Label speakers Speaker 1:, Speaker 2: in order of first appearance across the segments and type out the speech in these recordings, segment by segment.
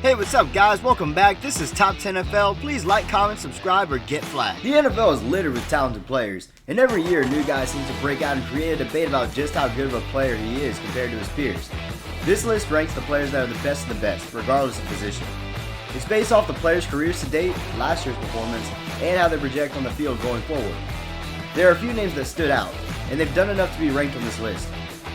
Speaker 1: Hey, what's up guys? Welcome back. This is TOPTENFL. Please like, comment, subscribe, or get flagged. The NFL is littered with talented players, and every year a new guy seems to break out and create a debate about just how good of a player he is compared to his peers. This list ranks the players that are the best of the best, regardless of position. It's based off the players' careers to date, last year's performance, and how they project on the field going forward. There are a few names that stood out, and they've done enough to be ranked on this list.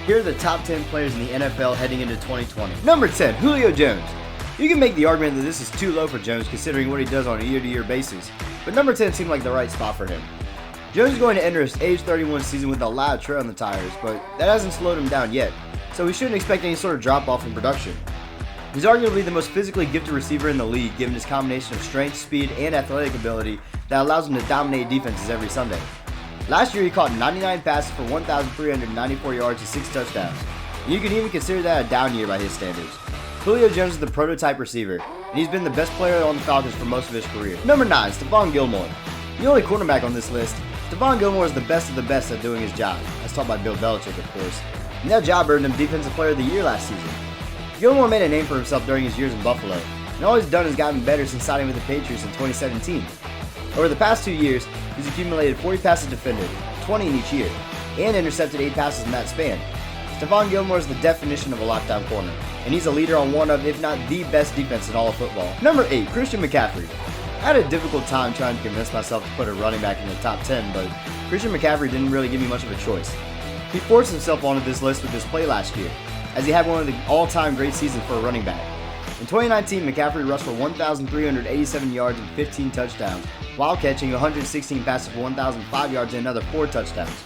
Speaker 1: Here are the top 10 players in the NFL heading into 2020. Number 10, Julio Jones. You can make the argument that this is too low for Jones considering what he does on a year-to-year basis, but number 10 seemed like the right spot for him. Jones is going to enter his age 31 season with a lot of tread on the tires, but that hasn't slowed him down yet, so we shouldn't expect any sort of drop-off in production. He's arguably the most physically gifted receiver in the league given his combination of strength, speed, and athletic ability that allows him to dominate defenses every Sunday. Last year he caught 99 passes for 1,394 yards and 6 touchdowns, and you can even consider that a down year by his standards. Julio Jones is the prototype receiver, and he's been the best player on the Falcons for most of his career. Number 9, Stephon Gilmore. The only cornerback on this list, Stephon Gilmore is the best of the best at doing his job, as taught by Bill Belichick of course, and that job earned him Defensive Player of the Year last season. Gilmore made a name for himself during his years in Buffalo, and all he's done is gotten better since signing with the Patriots in 2017. Over the past 2 years, he's accumulated 40 passes defended, 20 in each year, and intercepted 8 passes in that span. Stephon Gilmore is the definition of a lockdown corner, and he's a leader on one of, if not the best defense in all of football. Number 8, Christian McCaffrey. I had a difficult time trying to convince myself to put a running back in the top 10, but Christian McCaffrey didn't really give me much of a choice. He forced himself onto this list with his play last year, as he had one of the all-time great seasons for a running back. In 2019, McCaffrey rushed for 1,387 yards and 15 touchdowns, while catching 116 passes for 1,005 yards and another 4 touchdowns.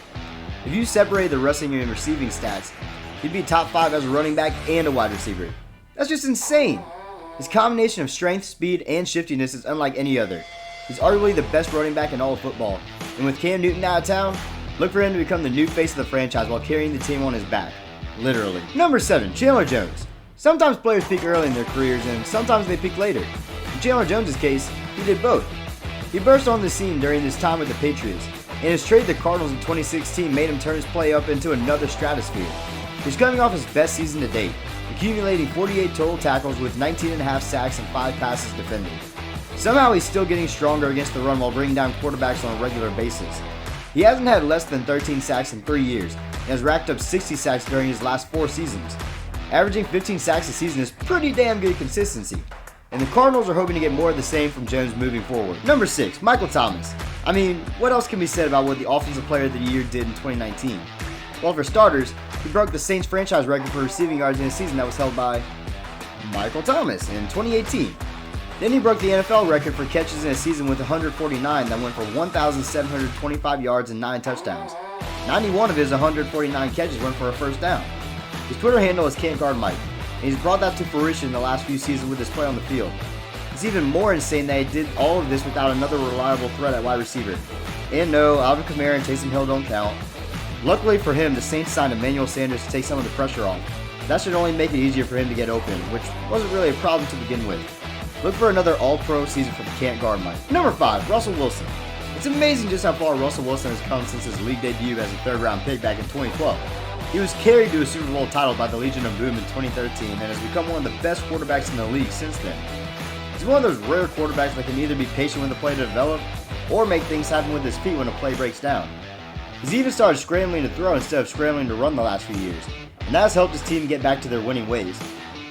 Speaker 1: If you separated the rushing and receiving stats, he'd be top 5 as a running back and a wide receiver. That's just insane. His combination of strength, speed, and shiftiness is unlike any other. He's arguably the best running back in all of football, and with Cam Newton out of town, look for him to become the new face of the franchise while carrying the team on his back. Literally. Number 7, Chandler Jones. Sometimes players peak early in their careers, and sometimes they peak later. In Chandler Jones' case, he did both. He burst on the scene during his time with the Patriots, and his trade to the Cardinals in 2016 made him turn his play up into another stratosphere. He's coming off his best season to date, accumulating 48 total tackles with 19.5 sacks and 5 passes defended. Somehow he's still getting stronger against the run while bringing down quarterbacks on a regular basis. He hasn't had less than 13 sacks in 3 years, and has racked up 60 sacks during his last 4 seasons. Averaging 15 sacks a season is pretty damn good consistency, and the Cardinals are hoping to get more of the same from Jones moving forward. Number 6, Michael Thomas. I mean, what else can be said about what the Offensive Player of the Year did in 2019? Well, for starters, he broke the Saints franchise record for receiving yards in a season that was held by Michael Thomas in 2018. Then he broke the NFL record for catches in a season with 149 that went for 1,725 yards and 9 touchdowns. 91 of his 149 catches went for a first down. His Twitter handle is Can't Guard Mike, and he's brought that to fruition in the last few seasons with his play on the field. It's even more insane that he did all of this without another reliable threat at wide receiver. And no, Alvin Kamara and Taysom Hill don't count. Luckily for him, the Saints signed Emmanuel Sanders to take some of the pressure off. That should only make it easier for him to get open, which wasn't really a problem to begin with. Look for another all-pro season from Can't Guard Mike. Number 5, Russell Wilson. It's amazing just how far Russell Wilson has come since his league debut as a third-round pick back in 2012. He was carried to a Super Bowl title by the Legion of Boom in 2013 and has become one of the best quarterbacks in the league since then. He's one of those rare quarterbacks that can either be patient with the play to develop or make things happen with his feet when a play breaks down. He's even started scrambling to throw instead of scrambling to run the last few years, and that has helped his team get back to their winning ways.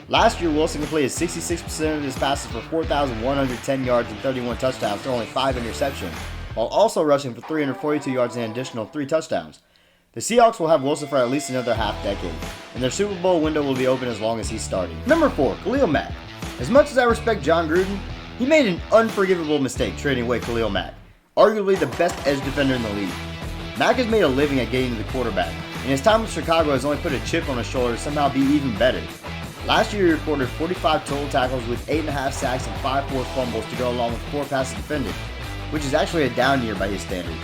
Speaker 1: Last year, Wilson completed 66% of his passes for 4,110 yards and 31 touchdowns to only 5 interceptions, while also rushing for 342 yards and an additional 3 touchdowns. The Seahawks will have Wilson for at least another half decade, and their Super Bowl window will be open as long as he's starting. Number 4, Khalil Mack. As much as I respect John Gruden, he made an unforgivable mistake trading away Khalil Mack, arguably the best edge defender in the league. Mack has made a living at getting to the quarterback, and his time with Chicago has only put a chip on his shoulder to somehow be even better. Last year he recorded 45 total tackles with 8.5 sacks and 5 forced fumbles to go along with 4 passes defended, which is actually a down year by his standards.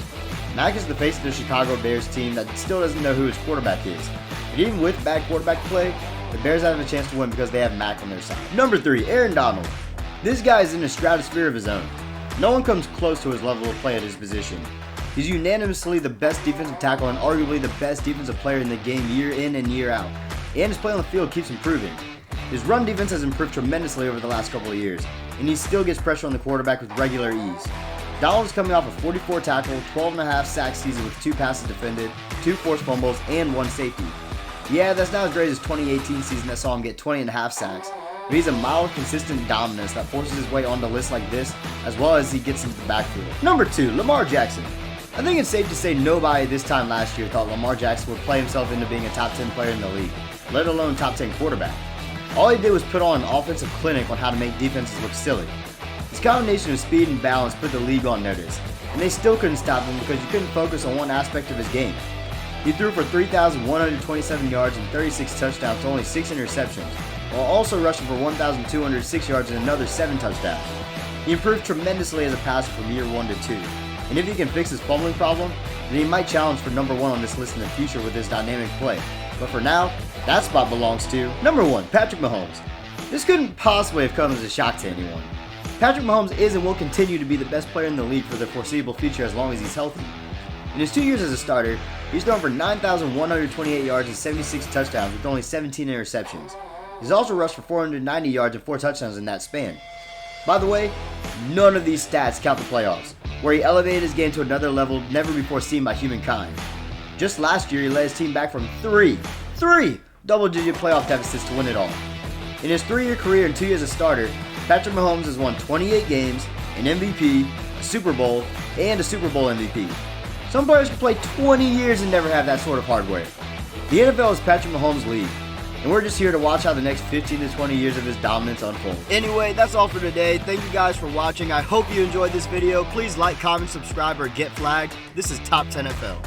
Speaker 1: Mack is the face of the Chicago Bears team that still doesn't know who his quarterback is, and even with bad quarterback play, the Bears have a chance to win because they have Mack on their side. Number 3, Aaron Donald. This guy is in a stratosphere of his own. No one comes close to his level of play at his position. He's unanimously the best defensive tackle and arguably the best defensive player in the game year in and year out, and his play on the field keeps improving. His run defense has improved tremendously over the last couple of years, and he still gets pressure on the quarterback with regular ease. Donald is coming off a 44 tackle, 12.5 sack season with 2 passes defended, 2 forced fumbles, and 1 safety. Yeah, that's not as great as 2018 season that saw him get 20.5 sacks, but he's a mild, consistent dominance that forces his way onto lists like this, as well as he gets into the backfield. Number 2, Lamar Jackson. I think it's safe to say nobody this time last year thought Lamar Jackson would play himself into being a top 10 player in the league, let alone top 10 quarterback. All he did was put on an offensive clinic on how to make defenses look silly. His combination of speed and balance put the league on notice, and they still couldn't stop him because you couldn't focus on one aspect of his game. He threw for 3,127 yards and 36 touchdowns to only 6 interceptions, while also rushing for 1,206 yards and another 7 touchdowns. He improved tremendously as a passer from year 1 to 2, and if he can fix his fumbling problem, then he might challenge for number 1 on this list in the future with his dynamic play. But for now, that spot belongs to number 1, Patrick Mahomes. This couldn't possibly have come as a shock to anyone. Patrick Mahomes is and will continue to be the best player in the league for the foreseeable future as long as he's healthy. In his 2 years as a starter, he's thrown for 9,128 yards and 76 touchdowns with only 17 interceptions. He's also rushed for 490 yards and 4 touchdowns in that span. By the way, none of these stats count the playoffs, where he elevated his game to another level never before seen by humankind. Just last year, he led his team back from three double-digit playoff deficits to win it all. In his 3-year career and 2 years as a starter, Patrick Mahomes has won 28 games, an MVP, a Super Bowl, and a Super Bowl MVP. Some players can play 20 years and never have that sort of hardware. The NFL is Patrick Mahomes' league, and we're just here to watch how the next 15 to 20 years of his dominance unfold. Anyway, that's all for today. Thank you guys for watching. I hope you enjoyed this video. Please like, comment, subscribe, or get flagged. This is Top 10 NFL.